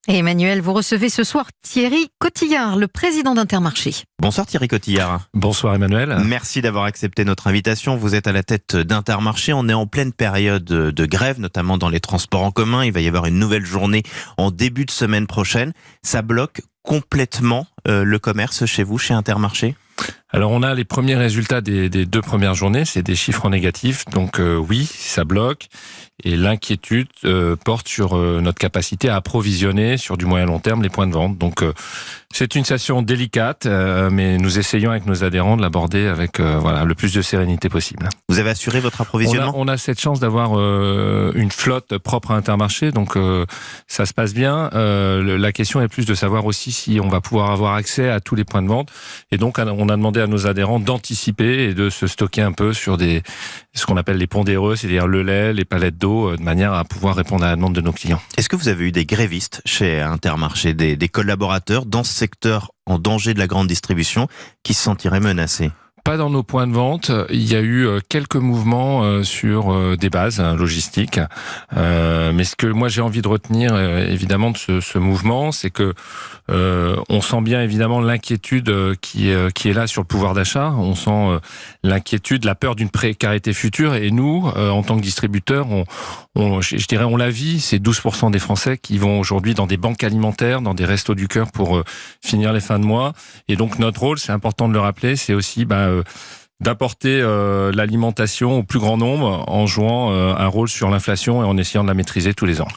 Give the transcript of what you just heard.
Et Emmanuel, vous recevez ce soir Thierry Cotillard, le président d'Intermarché. Bonsoir Thierry Cotillard. Bonsoir Emmanuel. Merci d'avoir accepté notre invitation. Vous êtes à la tête d'Intermarché. On est en pleine période de grève, notamment dans les transports en commun. Il va y avoir une nouvelle journée en début de semaine prochaine. Ça bloque complètement le commerce chez vous, chez Intermarché ? Alors on a les premiers résultats des 2 premières journées, c'est des chiffres négatifs, donc oui, ça bloque. Et l'inquiétude porte sur notre capacité à approvisionner sur du moyen long terme les points de vente. Donc c'est une situation délicate, mais nous essayons avec nos adhérents de l'aborder avec le plus de sérénité possible. Vous avez assuré votre approvisionnement ? On a cette chance d'avoir une flotte propre à Intermarché, donc ça se passe bien. La question est plus de savoir aussi si on va pouvoir avoir accès à tous les points de vente. Et donc on a demandé à nos adhérents d'anticiper et de se stocker un peu sur ce qu'on appelle les pondéreux, c'est-à-dire le lait, les palettes d'eau, de manière à pouvoir répondre à la demande de nos clients. Est-ce que vous avez eu des grévistes chez Intermarché, des collaborateurs dans ce secteur en danger de la grande distribution qui se sentiraient menacés ? Pas dans nos points de vente. Il y a eu quelques mouvements sur des bases logistiques. Mais ce que moi j'ai envie de retenir évidemment de ce mouvement, c'est que on sent bien évidemment l'inquiétude qui est là sur le pouvoir d'achat. On sent l'inquiétude, la peur d'une précarité future. Et nous, en tant que distributeurs, je dirais on la vit. C'est 12% des Français qui vont aujourd'hui dans des banques alimentaires, dans des restos du cœur pour finir les fins de mois. Et donc notre rôle, c'est important de le rappeler, c'est aussi d'apporter l'alimentation au plus grand nombre en jouant un rôle sur l'inflation et en essayant de la maîtriser tous les ans.